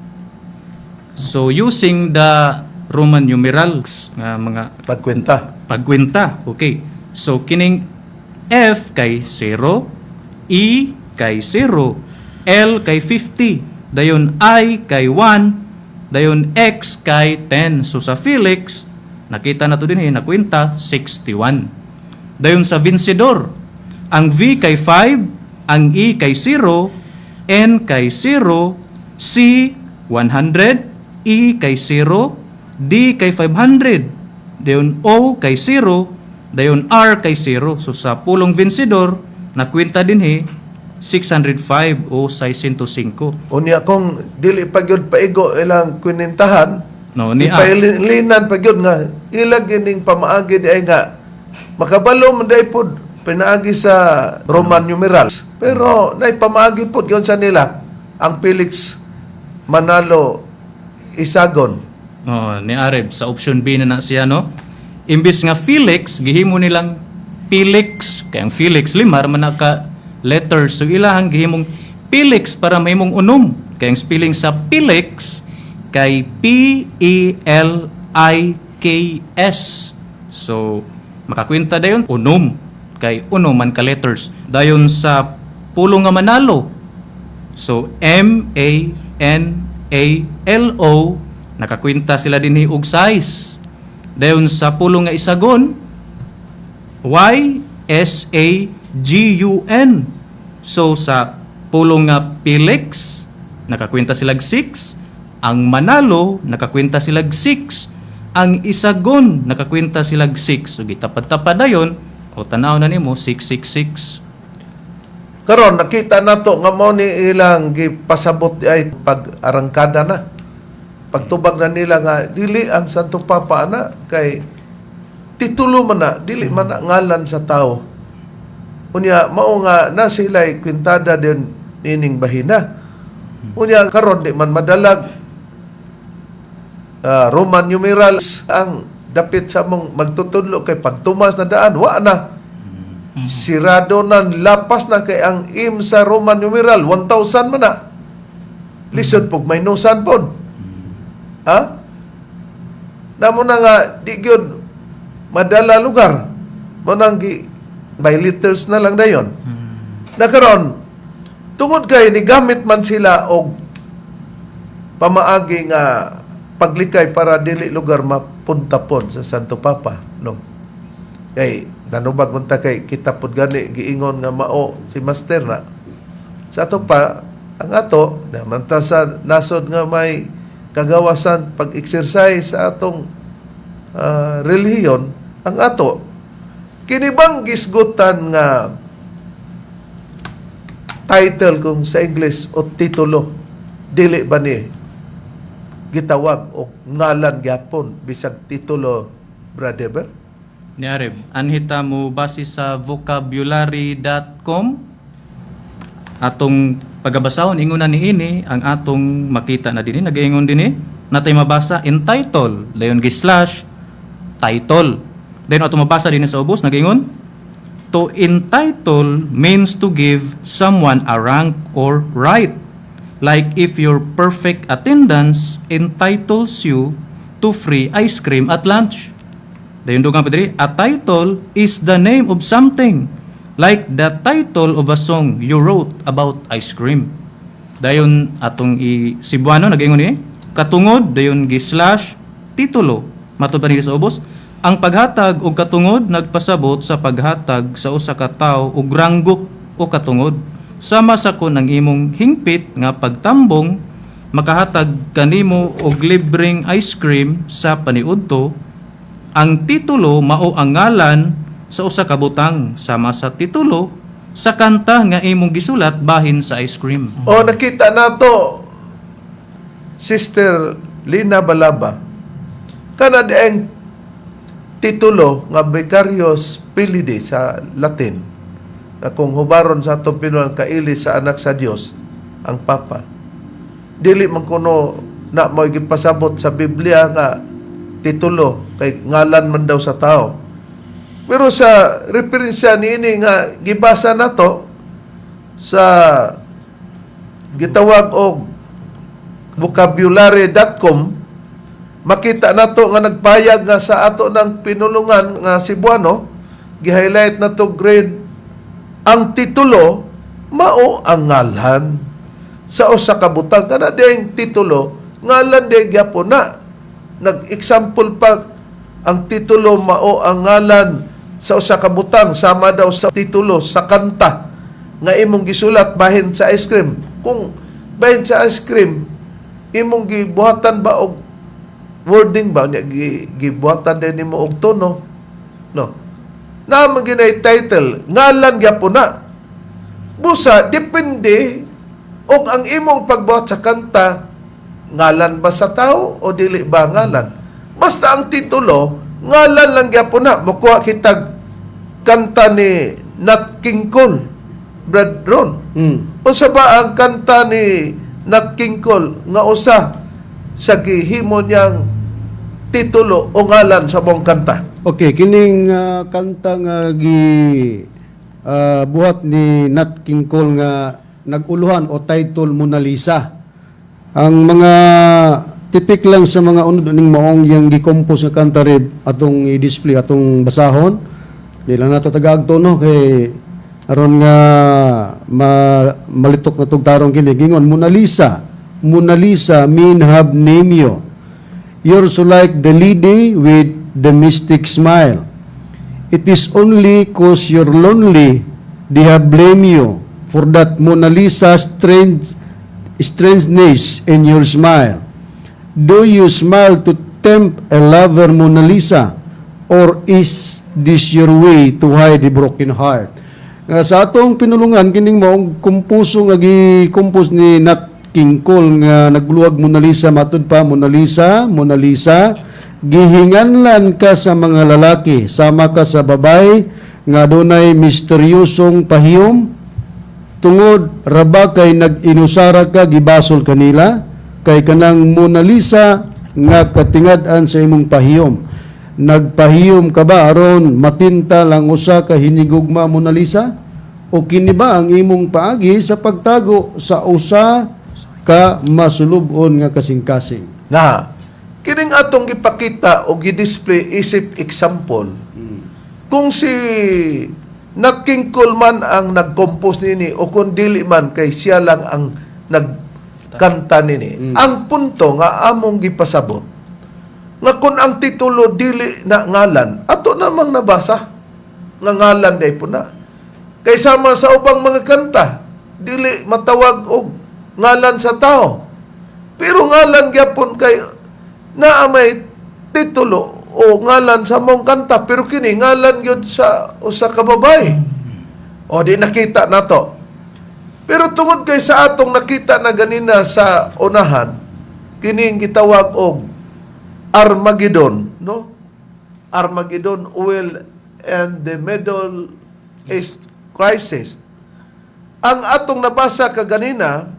So using the Roman numerals nga mga Pagkwenta. pagkwenta. Okay. So kining F kay 0, E kay 0, L kay 50, dayon I kay 1, dayon X kay 10. So sa Felix, nakita na to din nakwenta 61. Dayon sa Vencedor, ang V kay 5, ang E kay 0, N kay 0, C 100, E kay 0, D kay 500, dayon O kay 0, dayon R kay 0. So sa pulong Vencedor, nakwenta din 605 o 605. Unya kung dili pagyud paigo ilang kwinentahan, No, ni ipailinan pagyud nga ilag ining pamaagi di ay nga makabalo man day pod pinaagi sa Roman numerals. Pero nay pamaagi pod yon sa nila ang Felix Manalo Isagon. ni Areb sa option B na siya, no? Imbis nga Felix, gihimo nilang Felix, kaya ang Felix limar man naka letters, so ilahang gihimong Felix para mahimong unom. Kaya ang spelling sa Felix kay P-E-L-I-K-S. So makakwenta dayon unom, kay unom man ka letters. Dayon sa pulong nga Manalo, so M-A-N-A-L-O, nakakwenta sila dinhi og size. Dayon sa pulong nga Isagon, Y-S-A-G-U-N. So sa pulong nga Felix, nakakwenta silag 6. Ang Manalo, nakakwenta silag 6. Ang Isagon, nakakwenta silag 6. So gitapad-tapad dayon, o tanaw na nimo 666. Karon nakita nato nga mao ni ilang gipasabot ay pag-arangkada na. Pagtubag na nila nga dili ang Santo Papa ana kay titulo man na dili man na ngalan sa tao. Unya mao nga na sila'y kwintada din nining bahina. Unya karon di man madalag Roman numerals ang dapit sa mong magtutudlo kay pagtumas na daan wa na. Sirado na, lapas na kay ang im sa Roman numeral 1,000 man na. Lisod pog minusan pod. Ha? Namo na nga di gyud madala lugar. Mo nang by liters na lang dayon. Nakaron tungod kay ni gamit man sila og pamaagi nga paglikay para dili lugar mapunta pod sa Santo Papa, no. Kay nanubag man ta kay kita pod gani giingon nga mao si master na sa ato pa ang ato naman ta sa nasod nga may kagawasan pag-exercise sa atong relihiyon ang ato kini bang gisgutan nga title kung sa English o titulo dili ba ni gitawag o ngalan gyapon bisag titulo, brother? Ni Areb, anhita mo base sa vocabulary.com atong pagabasahon ingon na niini ang atong makita na dinhi nagaingon dinhi natay mabasa entitle dayon gi/slash title. Then atong mabasa dinhi sa ubos nagaingon to entitle means to give someone a rank or right. Like if your perfect attendance entitles you to free ice cream at lunch. Dayon dugang padri, a title is the name of something. Like the title of a song you wrote about ice cream. Dayon atong Cebuano nagaingon ni katungod dayon gi/slash titulo. Matud pa ni sa ubos, ang paghatag og katungod nagpasabot sa paghatag sa usa ka tawo og ranggo o katungod. Sama sa kon ang imong hingpit nga pagtambong makahatag kanimo og libreng ice cream sa paniudto. Ang titulo mao ang ngalan sa usa ka butang sama sa titulo sa kanta nga imong gisulat bahin sa ice cream. O nakita nato Sister Lina Balaba kana dieng titulo nga Vicarius Filii sa Latin, na kung hubaron sa atong pinulang kaili sa anak sa Dios ang Papa. Dili man kuno na mo gipasabot sa Biblia nga titulo kay ngalan man daw sa tao. Pero sa referensya niini nga gibasa nato sa gitawag og vocabulary.com, makita nato nga nagpayag nga sa ato ng pinulungan nga Cebuano, gi-highlight na to grade, ang titulo mao ang ngalan sa usa ka butang. Kana ding titulo ngalan di gyapon na. Nag-example pa, ang titulo mao ang ngalan sa usa ka butang, sama daw sa titulo sa kanta nga imong gisulat bahin sa ice cream. Kung bahin sa ice cream, imong gibuhatan ba og wording ba nya gibuhatan din nimo og tono, no? Na maginay title ngalan gyapon na. Busa depende og ang imong pagbuhat sa kanta, ngalan ba sa tao o dili ba ngalan. Basta ang titulo ngalan lang gyapon na. Makuha kitag kanta ni Nat King Cole, Brad Ron. Unsa ba ang kanta ni Nat King Cole nga usa sa gihimo niyang titulo o ngalan sa mong kanta? Okay, kining kanta nga buhat ni Nat King Cole nga naguluhan o title Mona Lisa. Ang mga tipik lang sa mga unod ning maong yang gi-compose nga kanta rin atong i-display, atong basahon. Dila na tatagag tono kay aron nga malitok na tugtarong kini. Gingon, Mona Lisa. Mona Lisa mean have name you. You're so like the lady with the mystic smile. It is only cause you're lonely they have blame you for that Mona Lisa strangeness in your smile. Do you smile to tempt a lover, Mona Lisa? Or is this your way to hide a broken heart? Sa atong pinulungan, kining maong kumpuso nga gi-compose ni Nat King Cole nga nagluwag Mona Lisa, matud pa, Mona Lisa, Mona Lisa, gihinganlan ka sa mga lalaki, sama ka sa babay, nga dunay misteryosong pahiyom, tungod raba kay nag-inusara ka, gibasol kanila, kay kanang Mona Lisa nga katingad-an sa imong pahiyom. Nagpahiyom ka ba aron matinta lang usa ka hinigugma Mona Lisa? O kini ba ang imong paagi sa pagtago sa usa ka masulubon nga kasing-kasing? Na kining atong gipakita o gi-display isip example. Kung si Nat King Cole man ang nag-compose nini o kung dili man kay siya lang ang nagkanta nini. Ang punto nga among gipasabot nga kung ang titulo dili na ngalan, ato namang nabasa nga ngalan day po na. Kay sama sa ubang mga kanta, dili matawag og ngalan sa tao. Pero ngalan gyapon kay naa may titulo o ngalan sa mong kanta, pero kini ngalan yun sa usa ka babay. O di nakita nato. Pero tungod kay sa atong nakita na ganina sa unahan, kining gitawag og Armageddon, no? Armageddon, oil and the Middle East crisis. Ang atong nabasa kaganina,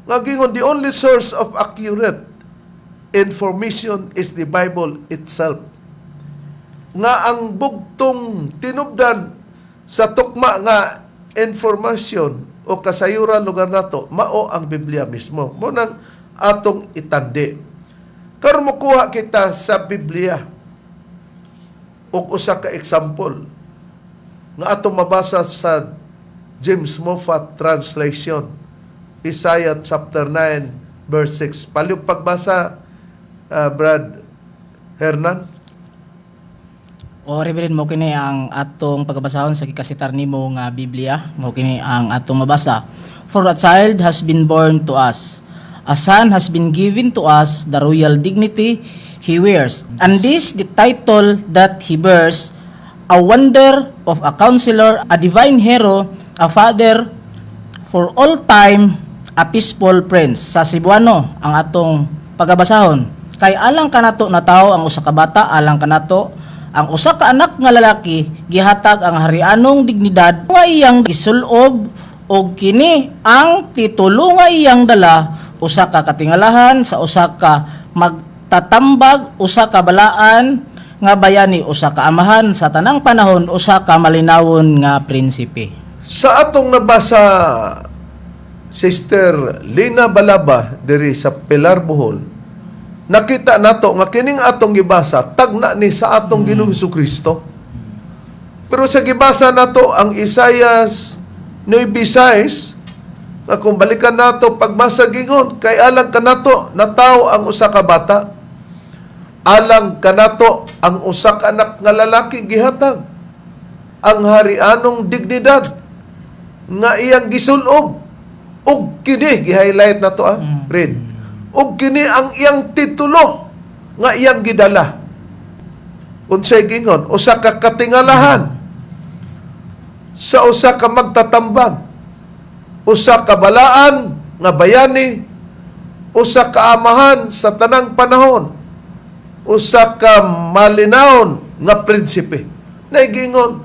nga gingon, the only source of accurate information is the Bible itself. Nga ang bugtong tinubdan sa tukma nga information o kasayuran lugar nato, mao ang Biblia mismo. Mo nang atong itandi. Karon mokuha kita sa Biblia og usa ka example nga atong mabasa sa James Moffat translation, Isaiah chapter 9 verse 6. Palihog pagbasa, Brad Hernan. O Reverend, mo kini ang atong pagbasahon sa gikasitar nimo nga Biblia. Mo kini ang atong mabasa. For a child has been born to us, a son has been given to us, the royal dignity he wears. And this the title that he bears, a wonder of a counselor, a divine hero, a father for all time, a peaceful prince. Sa Cebuano ang atong pagabasahon. Kay alang kanato na tao ang usa ka bata, alang kanato ang usa ka anak nga lalaki gihatag ang harianong dignidad nga iyang gisulob og kini ang titulo nga iyang dala, usa ka katingalahan sa usa ka magtatambag, usa ka balaan nga bayani, usa ka amahan sa tanang panahon, usa ka malinawon nga prinsipe. Sa atong nabasa, Sister Lina Balaba diri sa Pilar, Bohol, nakita nato nga kining atong gibasa tagna ni sa atong Ginoong Hesukristo. Pero sa gibasa nato ang Isaias 9:6, nga kung balikan nato pagbasa gingon, kay alang kanato nataw ang usa ka bata, alang kanato ang usa ka anak nga lalaki gihatag, ang harianong dignidad nga iyang gisulob, ug kini gi-highlight na to read, ug kini ang iyang titulo nga iyang gidala. Unsay gingon, usa ka katingalahan sa usa ka magtatambag, usa ka balaan nga bayani, usa ka amahan sa tanang panahon, usa ka malinawon nga prinsipe. Naigingon,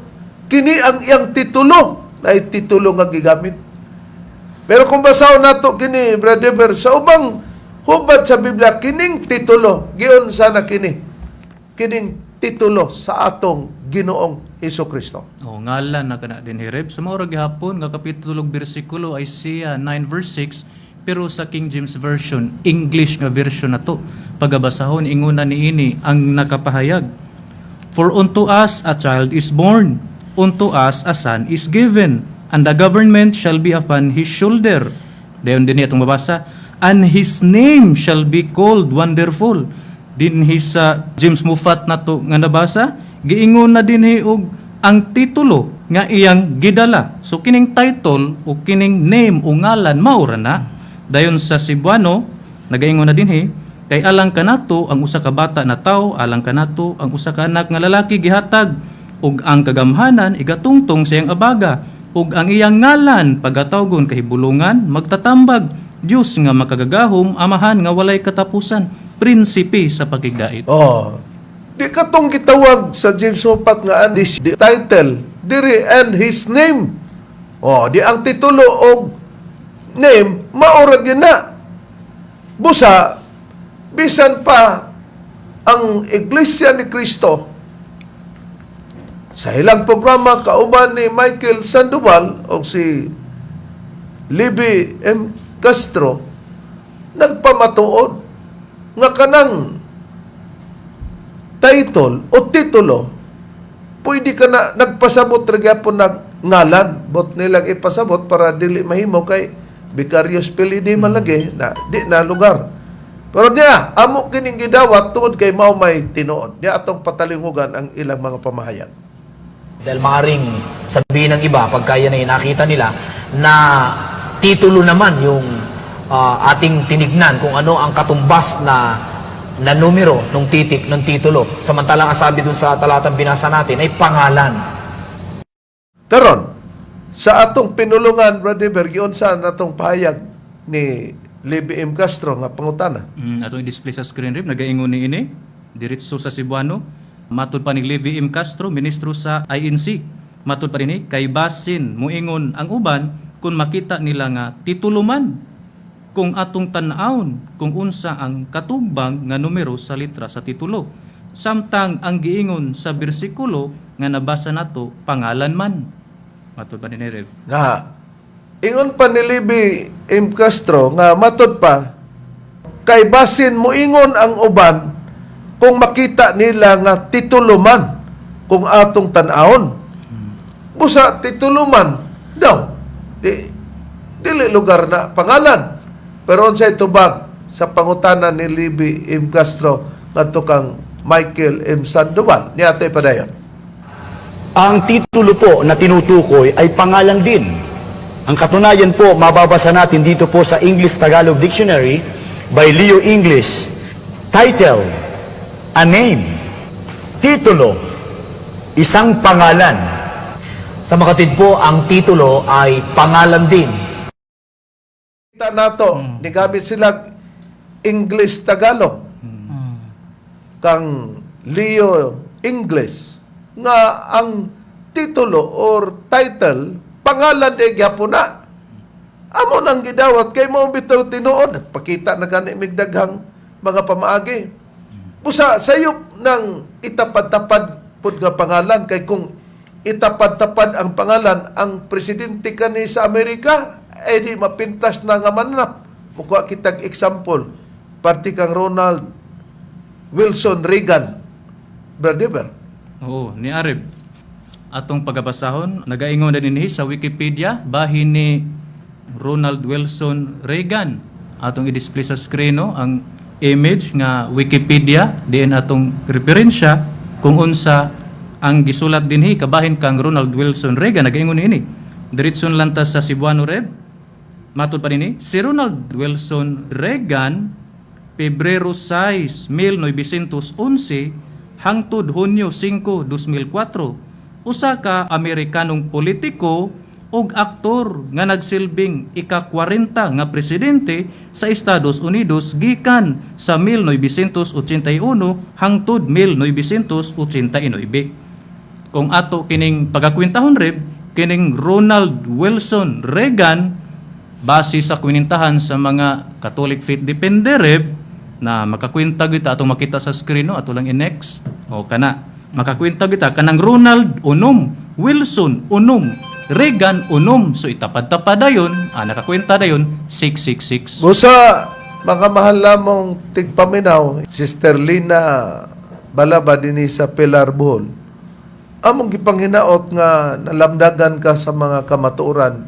kini ang iyang titulo, na titulo nga gigamit. Pero kung basahon nato kini, Brother Ber, sa ubang hubad sa Biblia, kining titulo, giyon sana kining titulo sa atong Ginoong Hesukristo. O ngalan na kana din hirib sa mga gihapon nga kapitulo ug bersikulo ay Isaiah 9:6, pero sa King James Version, English nga version na to, pagabasahon inguna niini ang nakapahayag, for unto us a child is born, unto us a son is given, and the government shall be upon his shoulder. Dayon din itong mabasa, and his name shall be called Wonderful. Din sa James Moffatt na to nga nabasa, giingon na din og ang titulo nga iyang gidala. So kining title o kining name o ngalan maura na. Dayon sa Cebuano, nagaingon na din kay alang kanato ang usa ka bata na tawo, alang kanato ang usa ka anak nga lalaki gihatag, ug ang kagamhanan igatungtong sa iyang abaga, ug ang iyang ngalan pagatawgon kahibulungan, magtatambag, Dios nga makagagahom, amahan nga walay katapusan, prinsipe sa pagigdait. Oh, di katong gitawag sa James Moffatt nga ang this the title diri and his name. Oh, di ang titulo og name maura gyud na. Busa bisan pa ang Iglesia ni Cristo sa ilang programa kauban ni Michael Sandoval o si Libby M. Castro nagpamatuod nga kanang title o titulo pwede ka na nagpasabot ra gyapon ng ngalan, bot nilang ipasabot para dili mahimo kay Vicarious Pilidi malagi na di na lugar. Pero niya amo kining gidawat tungod kay mao may tinuod niya atong patalingugan ang ilang mga pamahayag. Dahil maaaring sabihin ng iba, pagkaya na inakita nila, na titulo naman yung ating tinignan kung ano ang katumbas na numero ng titik ng titulo. Samantalang asabi dun sa talatang binasa natin ay pangalan. Karon sa atong pinulungan, Brother Bergion, saan atong pahayag ni Libby M. Castro nga pangutana? Atong i-display sa screen rip, nagaingon ni ini, diretso sa Cebuano, matud pa ni Libby M. Castro, ministro sa INC. Matud pa rin kay basin, muingon ang uban, kung makita nila nga titulo man, kung atong tan-aon, kung unsa ang katugbang nga numero sa litra sa titulo. Samtang ang giingon sa bersikulo nga nabasa nato, pangalan man. Matud pa ni Rev. Na ingon pa ni Libby M. Castro nga matud pa kay basin moingon ang uban kung makita nila nga titulo man kung atong tan-aon. Busa titulo man daw. Dili lugar na pangalan. Pero unsay tubag sa pangutana ni Libby M. Castro ngadto kang Michael M. Sandoval niya tay padayon. Ang titulo po na tinutukoy ay pangalan din. Ang katunayan po, mababasa natin dito po sa English-Tagalog Dictionary by Leo English. Title, a name. Titulo, isang pangalan. Sa makatid po, ang titulo ay pangalan din. Kita nato, nigamit sila English Tagalog. Kang Leo English nga ang titulo or title pangalan de gyapon na. Amo nang gidawat kay mo bitaw tinuod nagpakita na gani migdaghang mga pamaagi. Busa sayop ng itapad-tapad pud nga pangalan kay kung itapad-tapad ang pangalan ang presidente kani sa Amerika ay di mapintas na nga mananap. Mukha kitag example, parti kang Ronald Wilson Reagan. Brother, Oo, ni Arib. Atong pagabasahon, nagaingon na dinhi sa Wikipedia bahin ni Ronald Wilson Reagan. Atong i-display sa screen no, ang image nga Wikipedia diin atong referensya kung unsa ang gisulat dinhi kabahin kang Ronald Wilson Reagan. Nagaingon ini. Diretson lantas sa Cebuano Reb. Matud pa dinhi, si Ronald Wilson Reagan Pebrero 6, 1911 hangtod Hunyo 5, 2004, usa ka Amerikanong politiko ug aktor nga nagsilbing ika-40 nga presidente sa Estados Unidos gikan sa 1981 hangtod 1989. Kung ato kining pagakwintahon Reb, kining Ronald Wilson Reagan base sa kwintahan sa mga Catholic Faith Defender Reb, na makakwenta kita atong makita sa screen no ato lang i-next o kana makakwenta kita kanang Ronald unom, Wilson unom, Reagan unom, so itapad-tapad dayon nakakwenta dayon 666. busa mga mahal lamong tigpaminaw, Sister Lina Balaba dinhi sa Pilar Bohol. Among gipanghinaot nga nalamdagan ka sa mga kamatuoran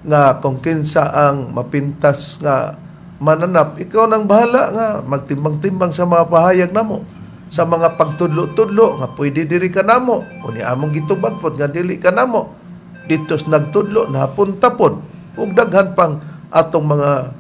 nga kung kinsa ang mapintas nga mananap, ikaw nang bahala nga magtimbang-timbang sa mga pahayag namo, sa mga pagtudlo-tudlo nga pwede diri ka namo o ni among gitubag pod nga dili ka namo ditos nagtudlo napunta pod ug daghan pang atong mga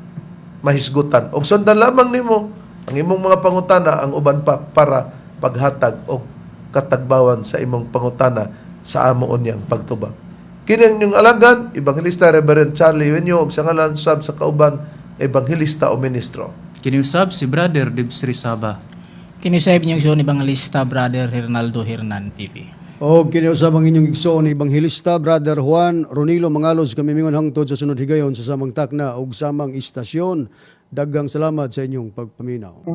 mahisgutan og sundan lamang nimo ang imong mga pangutana ang uban pa para paghatag og katagbawan sa imong pangutana sa amo unyang pagtubag. Kini ang inyong alagad, Evangelista Reverend Charlie Wenyo ug sa ngalan sab sa kauban Evangelista o Ministro. Kiniusab si Brother Dibs Rizaba. Kinisayb niyong igsoon Evangelista Brother Hernaldo Hernan PP. O kiniusab ang inyong igsoon ni Evangelista Brother Juan Ronilo Mangalos kami mingon hangtod sa sunod higayon sa samang takna ug samang istasyon. Daghang salamat sa inyong pagpaminaw.